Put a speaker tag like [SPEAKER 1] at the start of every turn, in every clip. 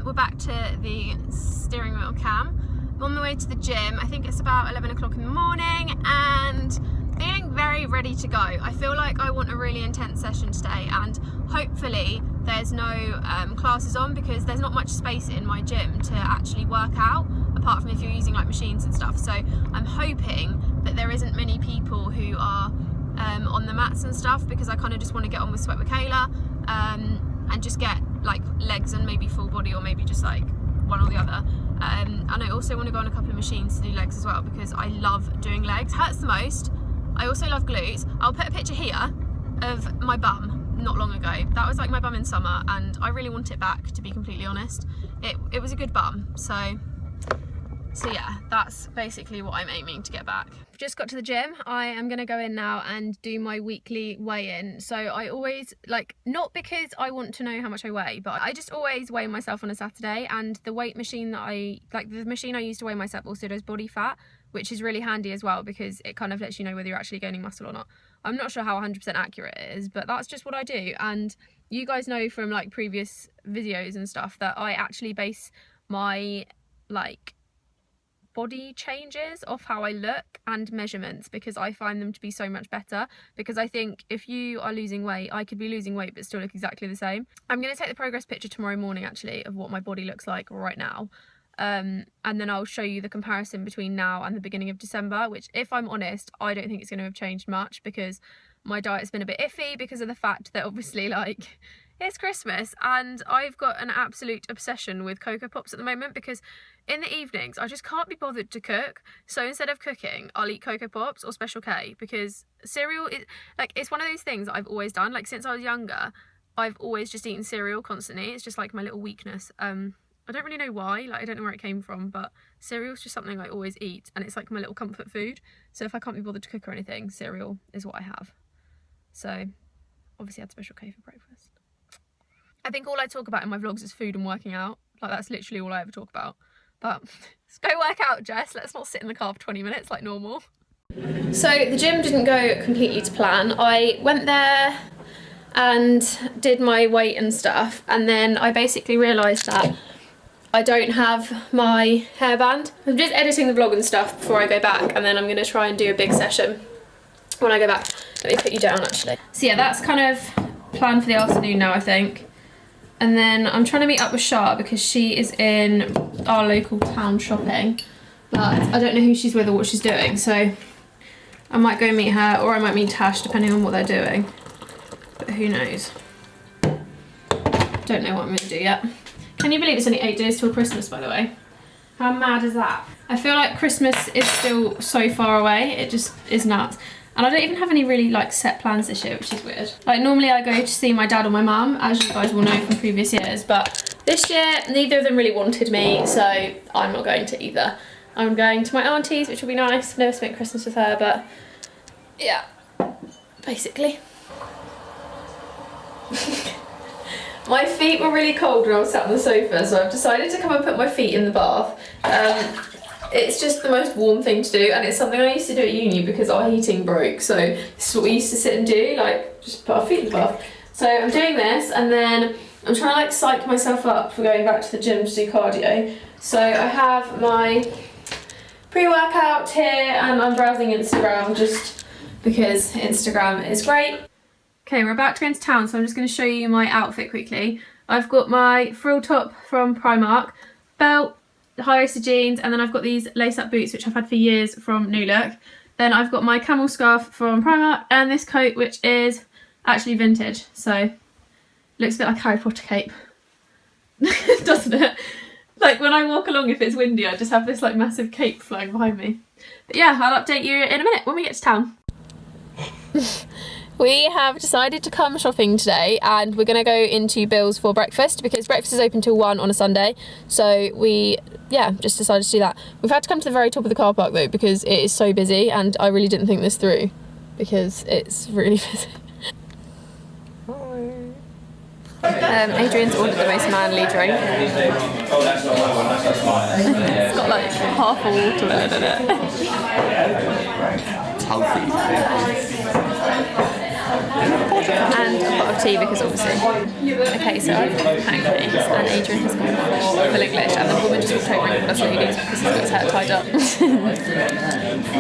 [SPEAKER 1] we're back to the steering wheel cam. I'm on the way to the gym. I think it's about 11 o'clock in the morning and feeling very ready to go. I feel like I want a really intense session today, and hopefully there's no classes on, because there's not much space in my gym to actually work out, apart from if you're using like machines and stuff. So I'm hoping that there isn't many people who are on the mats and stuff, because I kind of just want to get on with Sweat with Kayla and just get like legs and maybe full body, or maybe just like one or the other. And I also want to go on a couple of machines to do legs as well, because I love doing legs. Hurts the most. I also love glutes. I'll put a picture here of my bum not long ago. That was like my bum in summer, and I really want it back, to be completely honest. It was a good bum. So yeah, that's basically what I'm aiming to get back. Just got to the gym. I am gonna go in now and do my weekly weigh-in. So I always, like, not because I want to know how much I weigh, but I just always weigh myself on a Saturday, and the weight machine that the machine I use to weigh myself also does body fat, which is really handy as well, because it kind of lets you know whether you're actually gaining muscle or not. I'm not sure how 100% accurate it is, but that's just what I do. And you guys know from like previous videos and stuff that I actually base my like body changes off how I look and measurements, because I find them to be so much better. Because I think if you are losing weight, I could be losing weight but still look exactly the same. I'm going to take the progress picture tomorrow morning actually of what my body looks like right now, and then I'll show you the comparison between now and the beginning of December, which, if I'm honest, I don't think it's going to have changed much, because my diet's been a bit iffy because of the fact that obviously like it's Christmas and I've got an absolute obsession with Cocoa Pops at the moment, because in the evenings I just can't be bothered to cook. So instead of cooking, I'll eat Cocoa Pops or Special K, because cereal is like, it's one of those things that I've always done. Like since I was younger, I've always just eaten cereal constantly. It's just like my little weakness. I don't really know why, like I don't know where it came from, but cereal's just something I always eat, and it's like my little comfort food. So if I can't be bothered to cook or anything, cereal is what I have. So obviously I had Special K for breakfast. I think all I talk about in my vlogs is food and working out. Like that's literally all I ever talk about. But let's go work out, Jess. Let's not sit in the car for 20 minutes like normal. So the gym didn't go completely to plan. I went there and did my weight and stuff, and then I basically realised that I don't have my hairband. I'm just editing the vlog and stuff before I go back, and then I'm going to try and do a big session when I go back. Let me put you down actually. So yeah, that's kind of planned for the afternoon now, I think. And then I'm trying to meet up with Shah because she is in our local town shopping, but I don't know who she's with or what she's doing, so I might go meet her, or I might meet Tash, depending on what they're doing, but who knows. Don't know what I'm going to do yet. Can you believe it's only 8 days till Christmas, by the way? How mad is that? I feel like Christmas is still so far away, it just is nuts. And I don't even have any really like set plans this year, which is weird. Like normally I go to see my dad or my mum, as you guys will know from previous years, but this year neither of them really wanted me, so I'm not going to either. I'm going to my auntie's, which will be nice. I've never spent Christmas with her, but yeah, basically. My feet were really cold when I was sat on the sofa, so I've decided to come and put my feet in the bath. It's just the most warm thing to do, and it's something I used to do at uni because our heating broke, so this is what we used to sit and do, like just put our feet in the bath. So I'm doing this, and then I'm trying to like psych myself up for going back to the gym to do cardio. So I have my pre-workout here, and I'm browsing Instagram just because Instagram is great. Okay, we're about to go into town, so I'm just going to show you my outfit quickly. I've got my frill top from Primark, belt, high-waisted jeans, and then I've got these lace-up boots which I've had for years from New Look. Then I've got my camel scarf from Primark, and this coat which is actually vintage, so looks a bit like a Harry Potter cape. Doesn't it? Like when I walk along, if it's windy, I just have this like massive cape flying behind me. But yeah, I'll update you in a minute when we get to town. We have decided to come shopping today, and we're going to go into Bill's for breakfast because breakfast is open till 1 on a Sunday, so we just decided to do that. We've had to come to the very top of the car park though because it is so busy, and I really didn't think this through because it's really busy. Adrian's ordered the most manly drink. It's got like half a watermelon in it.
[SPEAKER 2] It's healthy.
[SPEAKER 1] And a pot of tea because obviously. Okay, so I've got pancakes and Adrian has gone for full English and the woman just walked over and called us ladies because he's got his hair tied up.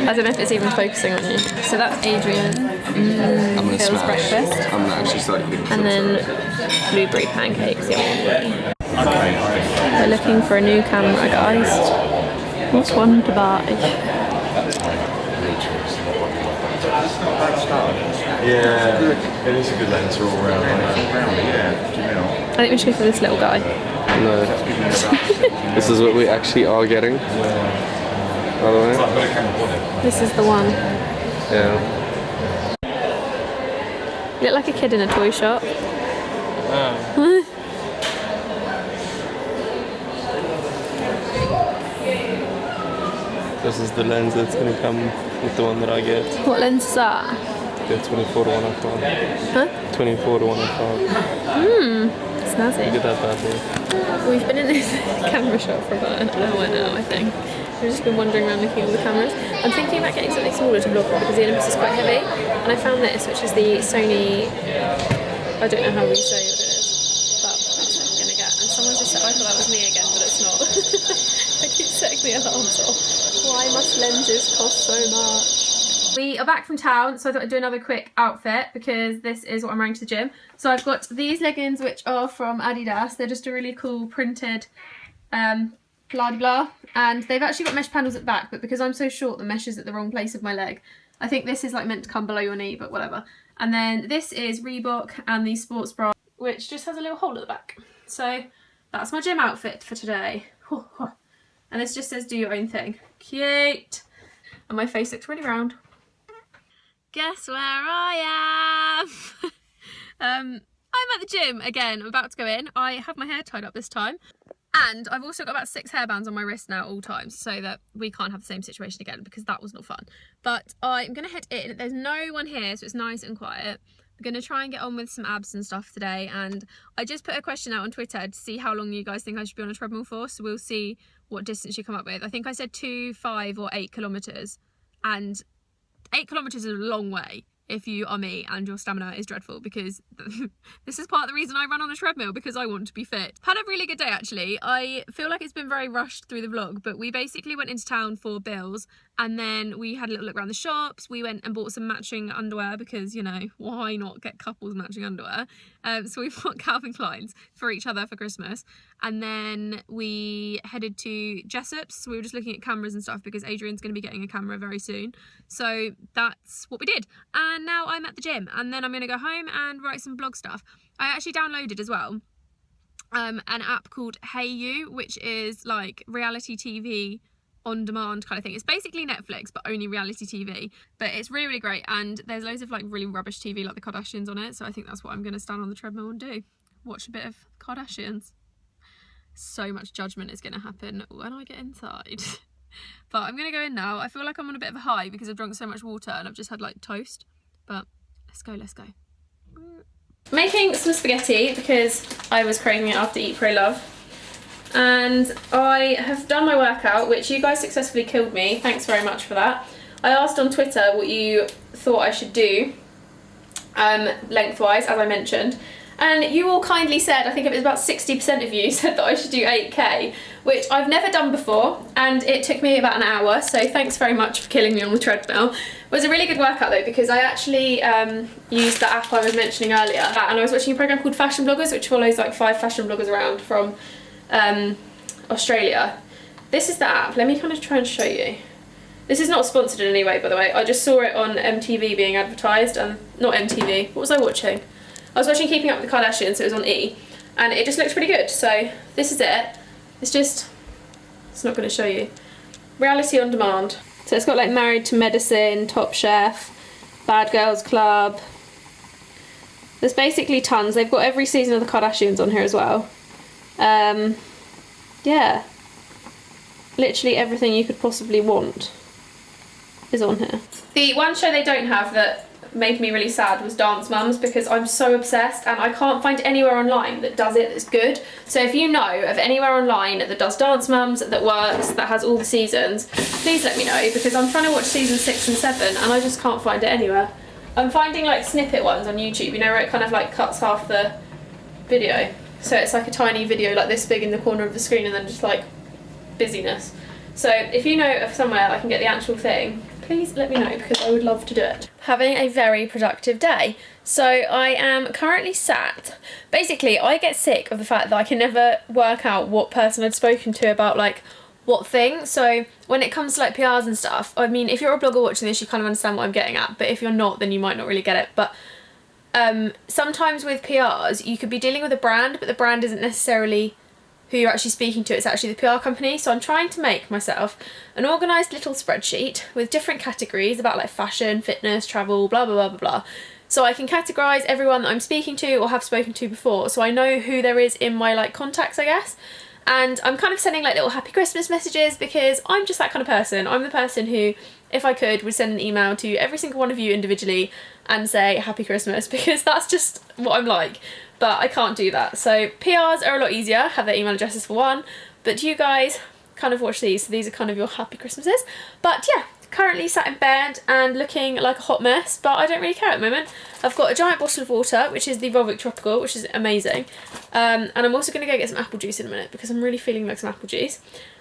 [SPEAKER 1] I don't know if it's even focusing on you. So that's Adrian.
[SPEAKER 2] I'm gonna
[SPEAKER 1] Phil's breakfast.
[SPEAKER 2] I'm gonna actually start eating.
[SPEAKER 1] And then blueberry pancakes. We're looking for a new camera, guys. What's one to buy?
[SPEAKER 3] Yeah, it is a good lens all round.
[SPEAKER 1] I think we should go for this little guy.
[SPEAKER 2] No. This is what we actually are getting. By the way.
[SPEAKER 1] This is the one.
[SPEAKER 2] Yeah.
[SPEAKER 1] You look like a kid in a toy shop.
[SPEAKER 2] This is the lens that's going to come with the one that I get.
[SPEAKER 1] What lens is that?
[SPEAKER 2] The 24 to 105.
[SPEAKER 1] Huh?
[SPEAKER 2] 24 to 105.
[SPEAKER 1] Snazzy.
[SPEAKER 2] Look at that bad boy.
[SPEAKER 1] We've been in this camera shop for about an hour now, I think. We've just been wandering around looking at all the cameras. I'm thinking about getting something smaller to vlog on because the Olympus is quite heavy. And I found this, which is the Sony, I don't know how we say what it is, but that's what I'm going to get. And someone just said, I thought that was me again, but it's not. I keep setting the alarms off. Why must lenses cost so much? We are back from town, so I thought I'd do another quick outfit because this is what I'm wearing to the gym. So I've got these leggings, which are from Adidas. They're just a really cool printed blah-de-blah. And they've actually got mesh panels at the back, but because I'm so short, the mesh is at the wrong place of my leg. I think this is like meant to come below your knee, but whatever. And then this is Reebok and the sports bra, which just has a little hole at the back. So that's my gym outfit for today. And this just says do your own thing. Cute. And my face looks really round. Guess where I am? I'm at the gym again. I'm about to go in. I have my hair tied up this time. And I've also got about 6 hairbands on my wrist now all times so that we can't have the same situation again because that was not fun. But I'm going to head in. There's no one here, so it's nice and quiet. I'm going to try and get on with some abs and stuff today. And I just put a question out on Twitter to see how long you guys think I should be on a treadmill for. So we'll see what distance you come up with. I think I said 2, 5 or 8 kilometres. And 8 kilometres is a long way if you are me and your stamina is dreadful, because this is part of the reason I run on a treadmill, because I want to be fit. Had a really good day actually. I feel like it's been very rushed through the vlog, but we basically went into town for Bills and then we had a little look around the shops. We went and bought some matching underwear because, you know, why not get couples matching underwear? So we bought Calvin Klein's for each other for Christmas. And then we headed to Jessop's. So we were just looking at cameras and stuff because Adrian's going to be getting a camera very soon. So that's what we did. And now I'm at the gym and then I'm going to go home and write some blog stuff. I actually downloaded as well an app called Hey You, which is like reality TV on demand kind of thing. It's basically Netflix but only reality TV, but it's really, really great, and there's loads of like really rubbish TV like the Kardashians on it, so I think that's what I'm going to stand on the treadmill and do. Watch a bit of Kardashians. So much judgment is going to happen when I get inside. But I'm going to go in now. I feel like I'm on a bit of a high because I've drunk so much water and I've just had like toast, but let's go. Making some spaghetti because I was craving it after Eat, Pray, Love. And I have done my workout, which you guys successfully killed me. Thanks very much for that. I asked on Twitter what you thought I should do lengthwise, as I mentioned. And you all kindly said, I think it was about 60% of you said that I should do 8K, which I've never done before, and it took me about an hour, so thanks very much for killing me on the treadmill. It was a really good workout though, because I actually used the app I was mentioning earlier, and I was watching a program called Fashion Bloggers, which follows like 5 fashion bloggers around from Australia. This is the app. Let me kind of try and show you. This is not sponsored in any way, by the way. I just saw it on MTV being advertised, and not MTV. What was I watching? I was watching Keeping Up with the Kardashians, so it was on E, and it just looks pretty good. So this is it. It's not going to show you. Reality on demand. So it's got like Married to Medicine, Top Chef, Bad Girls Club. There's basically tons. They've got every season of the Kardashians on here as well. Yeah. Literally everything you could possibly want is on here. The one show they don't have that made me really sad was Dance Mums, because I'm so obsessed and I can't find anywhere online that does it that's good. So if you know of anywhere online that does Dance Mums, that works, that has all the seasons, please let me know, because I'm trying to watch season 6 and 7 and I just can't find it anywhere. I'm finding like snippet ones on YouTube, you know, where it kind of like cuts half the video. So it's like a tiny video like this big in the corner of the screen and then just like busyness. So if you know of somewhere I can get the actual thing, please let me know because I would love to do it. Having a very productive day. So I am currently sat, basically I get sick of the fact that I can never work out what person I'd spoken to about like what thing. So when it comes to like PRs and stuff, I mean if you're a blogger watching this you kind of understand what I'm getting at, but if you're not then you might not really get it. But sometimes with PRs you could be dealing with a brand but the brand isn't necessarily who you're actually speaking to, it's actually the PR company. So I'm trying to make myself an organised little spreadsheet with different categories about like fashion, fitness, travel, blah blah blah blah blah. So I can categorise everyone that I'm speaking to or have spoken to before, so I know who there is in my like contacts, I guess. And I'm kind of sending like little happy Christmas messages because I'm just that kind of person. I'm the person who, if I could, would send an email to every single one of you individually and say happy Christmas because that's just what I'm like. But I can't do that. So PRs are a lot easier, have their email addresses for one, but you guys kind of watch these, so these are kind of your happy Christmases. But yeah, currently sat in bed and looking like a hot mess, but I don't really care at the moment. I've got a giant bottle of water, which is the Volvic Tropical, which is amazing. And I'm also going to go get some apple juice in a minute because I'm really feeling like some apple juice.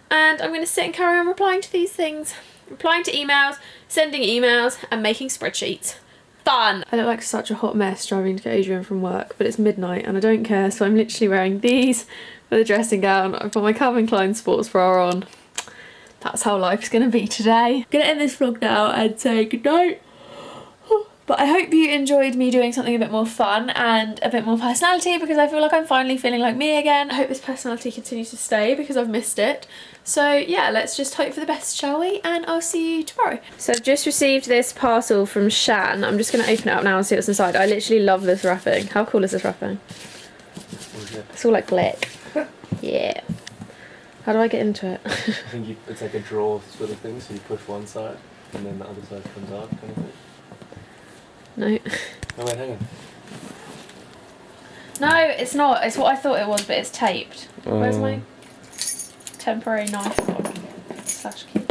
[SPEAKER 1] And I'm going to sit and carry on replying to these things. Replying to emails, sending emails, and making spreadsheets. Fun! I look like such a hot mess driving to get Adrian from work, but it's midnight and I don't care, so I'm literally wearing these with a dressing gown. I've got my Calvin Klein sports bra on. That's how life's gonna be today. I'm gonna end this vlog now and say goodnight. But I hope you enjoyed me doing something a bit more fun and a bit more personality because I feel like I'm finally feeling like me again. I hope this personality continues to stay because I've missed it. So yeah, let's just hope for the best, shall we? And I'll see you tomorrow. So I've just received this parcel from Shan. I'm just gonna open it up now and see what's inside. I literally love this wrapping. How cool is this wrapping? It's all like glick. Yeah. How do I get into it?
[SPEAKER 2] I think it's like a drawer sort of thing, so you push one side and then the other side comes out kind of thing.
[SPEAKER 1] No.
[SPEAKER 2] Oh wait, hang on.
[SPEAKER 1] No, it's not. It's what I thought it was, but it's taped. Where's my temporary knife log / key?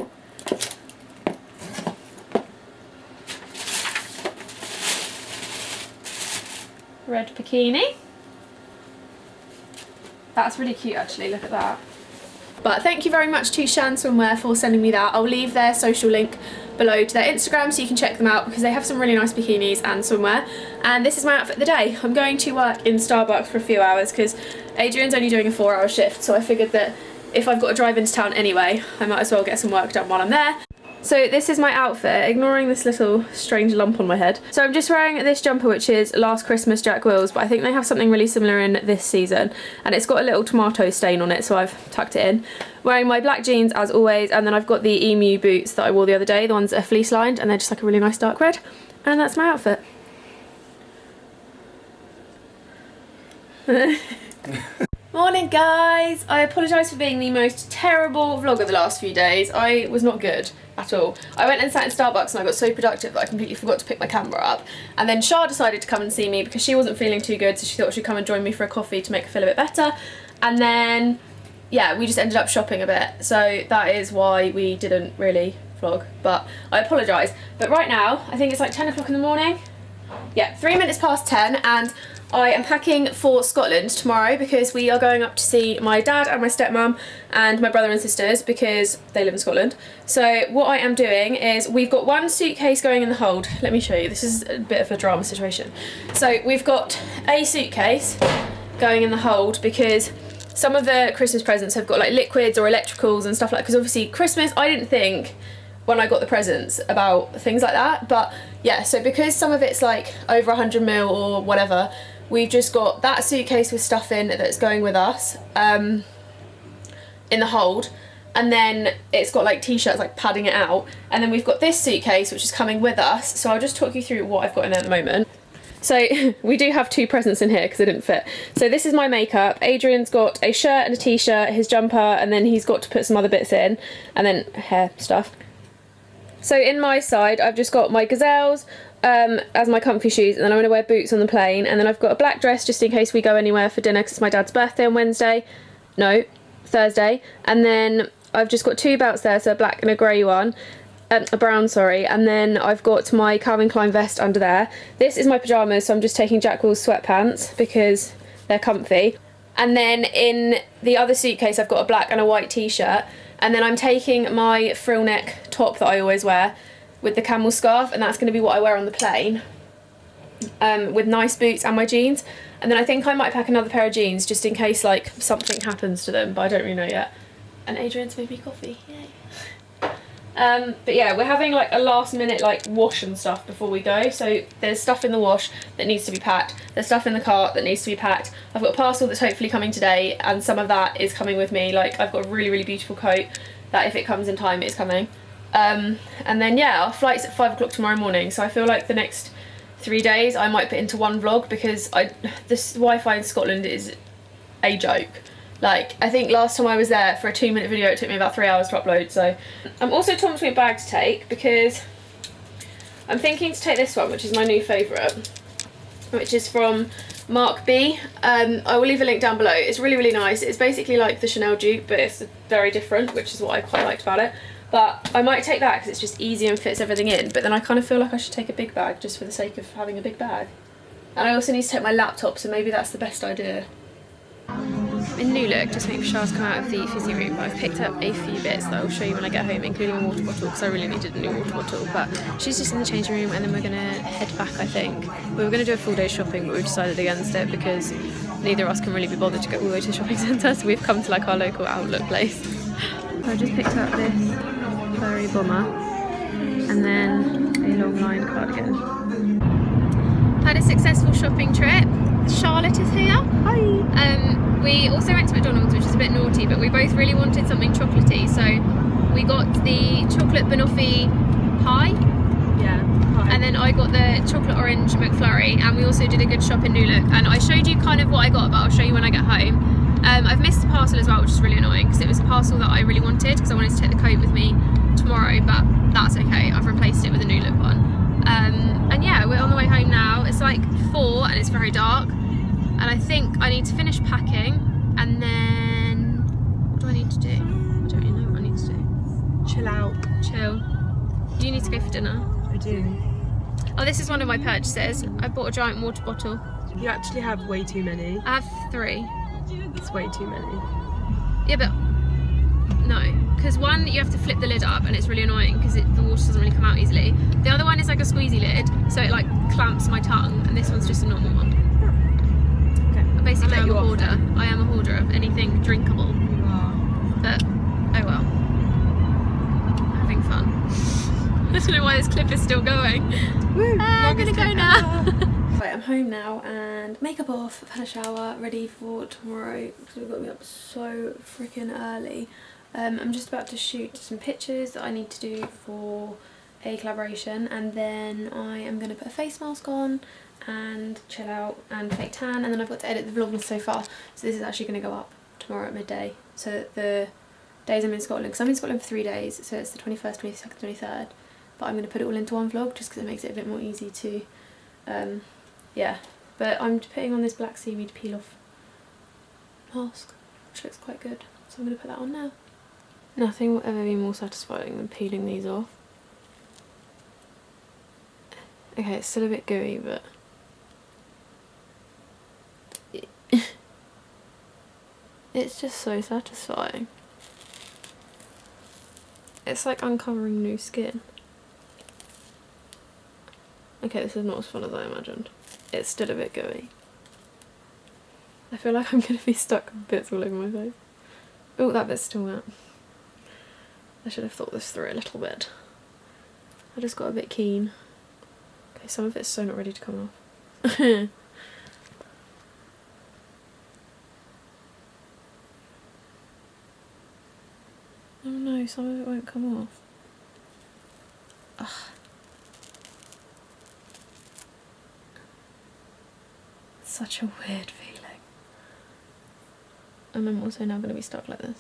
[SPEAKER 1] Red bikini. That's really cute actually, look at that. But thank you very much to Shan Swimwear for sending me that. I'll leave their social link below to their Instagram so you can check them out because they have some really nice bikinis and swimwear. And this is my outfit of the day. I'm going to work in Starbucks for a few hours because Adrian's only doing a 4-hour shift, so I figured that if I've got to drive into town anyway, I might as well get some work done while I'm there. So this is my outfit, ignoring this little strange lump on my head. So I'm just wearing this jumper which is Last Christmas Jack Wills, but I think they have something really similar in this season. And it's got a little tomato stain on it, so I've tucked it in. Wearing my black jeans as always, and then I've got the Emu boots that I wore the other day, the ones that are fleece lined, and they're just like a really nice dark red. And that's my outfit. Morning guys! I apologise for being the most terrible vlogger the last few days. I was not good at all. I went and sat in Starbucks and I got so productive that I completely forgot to pick my camera up. And then Shah decided to come and see me because she wasn't feeling too good, so she thought she'd come and join me for a coffee to make her feel a bit better. And then, yeah, we just ended up shopping a bit. So that is why we didn't really vlog, but I apologise. But right now, I think it's like 10 o'clock in the morning. Yeah, 3 minutes past 10 and I am packing for Scotland tomorrow because we are going up to see my dad and my stepmom and my brother and sisters because they live in Scotland. So what I am doing is we've got one suitcase going in the hold. Let me show you, this is a bit of a drama situation. So we've got a suitcase going in the hold because some of the Christmas presents have got like liquids or electricals and stuff like that, because obviously Christmas, I didn't think when I got the presents about things like that, but yeah, so because some of it's like over 100 ml or whatever, we've just got that suitcase with stuff in that's going with us in the hold, and then it's got like t-shirts like padding it out, and then we've got this suitcase which is coming with us, so I'll just talk you through what I've got in there at the moment. So we do have two presents in here because it didn't fit. So this is my makeup. Adrian's got a shirt and a t-shirt, his jumper, and then he's got to put some other bits in, and then hair stuff. So in my side, I've just got my gazelles as my comfy shoes, and then I'm going to wear boots on the plane, and then I've got a black dress just in case we go anywhere for dinner because it's my dad's birthday on Thursday, and then I've just got two belts there, so a black and a grey one, a brown, sorry, and then I've got my Calvin Klein vest under there. This is my pyjamas, so I'm just taking Jack Will's sweatpants because they're comfy. And then in the other suitcase I've got a black and a white t-shirt, and then I'm taking my frill neck top that I always wear with the camel scarf, and that's going to be what I wear on the plane, with nice boots and my jeans. And then I think I might pack another pair of jeans just in case like something happens to them, but I don't really know yet. And Adrian's made me coffee, yay. But yeah, we're having like a last minute like wash and stuff before we go. So there's stuff in the wash that needs to be packed. There's stuff in the cart that needs to be packed. I've got a parcel that's hopefully coming today, and some of that is coming with me. Like I've got a really, really beautiful coat that if it comes in time, it's coming. And then yeah, our flight's at 5 o'clock tomorrow morning. So I feel like the next 3 days I might put into one vlog because this Wi-Fi in Scotland is a joke. Like, I think last time I was there for a 2-minute video, it took me about 3 hours to upload. So I'm also torn between a bag to take because I'm thinking to take this one, which is my new favourite, which is from Mark B. I will leave a link down below. It's really, really nice. It's basically like the Chanel dupe, but it's very different, which is what I quite liked about it. But I might take that because it's just easy and fits everything in. But then I kind of feel like I should take a big bag just for the sake of having a big bag. And I also need to take my laptop, so maybe that's the best idea. In New Look, just waiting for Charles to come out of the fizzy room, but I've picked up a few bits that I'll show you when I get home, including a water bottle, because I really needed a new water bottle. But she's just in the changing room, and then we're going to head back, I think. We were going to do a full day shopping, but we've decided against it because neither of us can really be bothered to go all the way to the shopping centre, so we've come to like our local outlet place. So I just picked up this furry bomber, and then a long line cardigan. Had a successful shopping trip. Charlotte is here. Hi. We also went to McDonald's, which is a bit naughty, but we both really wanted something chocolatey, so we got the chocolate banoffee pie. Yeah, pie. And then I got the chocolate orange McFlurry, and we also did a good shop in New Look. And I showed you kind of what I got, but I'll show you when I get home. I've missed the parcel as well, which is really annoying because it was a parcel that I really wanted because I wanted to take the coat with me tomorrow, but that's okay. I've replaced it with a New Look one. And yeah, we're on the way home now. It's like 4 and it's very dark. And I think I need to finish packing, and then what do I need to do? I don't really know what I need to do.
[SPEAKER 4] Chill out.
[SPEAKER 1] Chill. You need to go for dinner.
[SPEAKER 4] I do.
[SPEAKER 1] Oh, this is one of my purchases. I bought a giant water bottle.
[SPEAKER 4] You actually have way too many.
[SPEAKER 1] I have 3.
[SPEAKER 4] It's way too many.
[SPEAKER 1] Yeah, but no, because one you have to flip the lid up, and it's really annoying because the water doesn't really come out easily. The other one is like a squeezy lid, so it like clamps my tongue, and this one's just a normal one. Basically, I'm a hoarder. I am a hoarder of anything drinkable.
[SPEAKER 4] You are.
[SPEAKER 1] But, oh well. Having fun. I don't know why this clip is still going.
[SPEAKER 4] Woo,
[SPEAKER 1] I'm gonna go now. Right, I'm home now and makeup off, I've had a shower, ready for tomorrow because we've got to be up so freaking early. I'm just about to shoot some pictures that I need to do for a collaboration, and then I am going to put a face mask on and chill out and fake tan, and then I've got to edit the vlogmas so far, so this is actually going to go up tomorrow at midday. So the days I'm in Scotland, because I'm in Scotland for 3 days, so it's the 21st, 22nd, 23rd, but I'm going to put it all into one vlog just because it makes it a bit more easy to, yeah. But I'm putting on this black seaweed peel off mask, which looks quite good, so I'm going to put that on now. Nothing will ever be more satisfying than peeling these off. Okay, it's still a bit gooey, but it's just so satisfying. It's like uncovering new skin. Okay, this is not as fun as I imagined. It's still a bit gooey. I feel like I'm going to be stuck with bits all over my face. Oh, that bit's still wet. I should have thought this through a little bit. I just got a bit keen. Okay, some of it's so not ready to come off. Oh no, some of it won't come off. Ugh. Such a weird feeling. And I'm also now going to be stuck like this.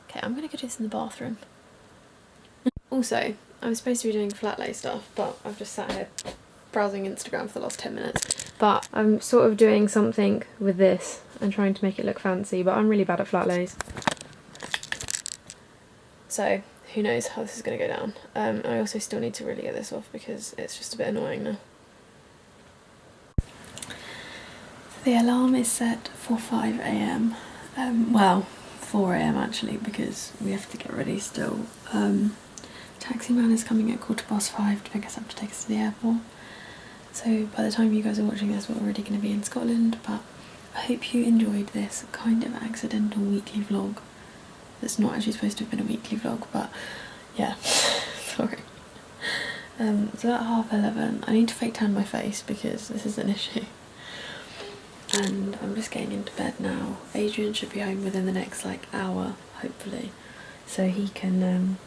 [SPEAKER 1] Okay, I'm going to go do this in the bathroom. Also, I was supposed to be doing flat lay stuff, but I've just sat here browsing Instagram for the last 10 minutes. But I'm sort of doing something with this. and trying to make it look fancy, but I'm really bad at flat lays. So who knows how this is going to go down. I also still need to really get this off because it's just a bit annoying now. The alarm is set for 5 AM. Well, 4 AM actually, because we have to get ready still. Taxi man is coming at 5:15 to pick us up to take us to the airport. So by the time you guys are watching this, we're already going to be in Scotland, but I hope you enjoyed this kind of accidental weekly vlog. That's not actually supposed to have been a weekly vlog, but yeah, sorry. It's about 11:30. I need to fake tan my face because this is an issue. And I'm just getting into bed now. Adrian should be home within the next hour, hopefully, so he can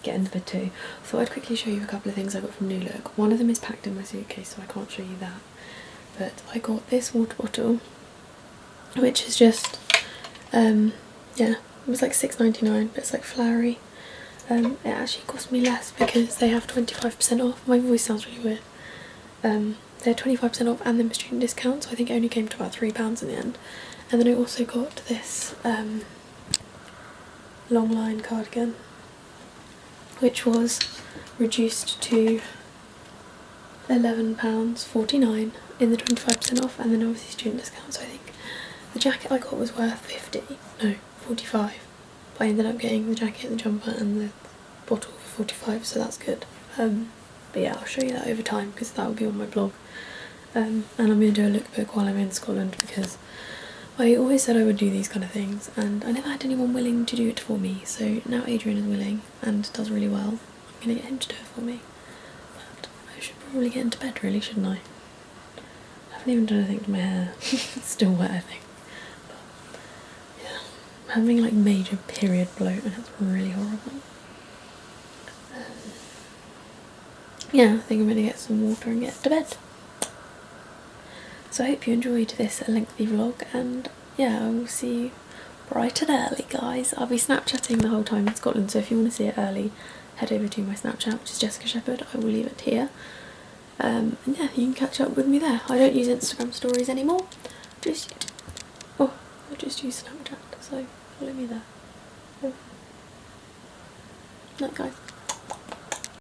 [SPEAKER 1] get into bed too. I thought I'd quickly show you a couple of things I got from New Look. One of them is packed in my suitcase, so I can't show you that. But I got this water bottle, which is just, yeah, it was like £6.99, but it's like flowery. It actually cost me less because they have 25% off. My voice sounds really weird. They're 25% off and then with student discount, so I think it only came to about £3 in the end. And then I also got this long line cardigan, which was reduced to £11.49 in the 25% off, and then obviously student discount, so I think the jacket I got was worth 45, but I ended up getting the jacket, the jumper and the bottle for 45, so that's good. But yeah, I'll show you that over time because that will be on my blog. And I'm going to do a lookbook while I'm in Scotland because I always said I would do these kind of things and I never had anyone willing to do it for me, so now Adrian is willing and does really well. I'm going to get him to do it for me. But I should probably get into bed really, shouldn't I? I haven't even done anything to my hair. It's still wet, I think. But yeah, I'm having major period bloat and it's really horrible. Yeah, I think I'm going to get some water and get to bed. So I hope you enjoyed this lengthy vlog, and yeah, I will see you bright and early, guys. I'll be Snapchatting the whole time in Scotland, so if you want to see it early, head over to my Snapchat, which is Jessica Shepherd. I will leave it here. And yeah, you can catch up with me there. I don't use Instagram stories anymore. I just use Snapchat, so follow me there. Night, guys.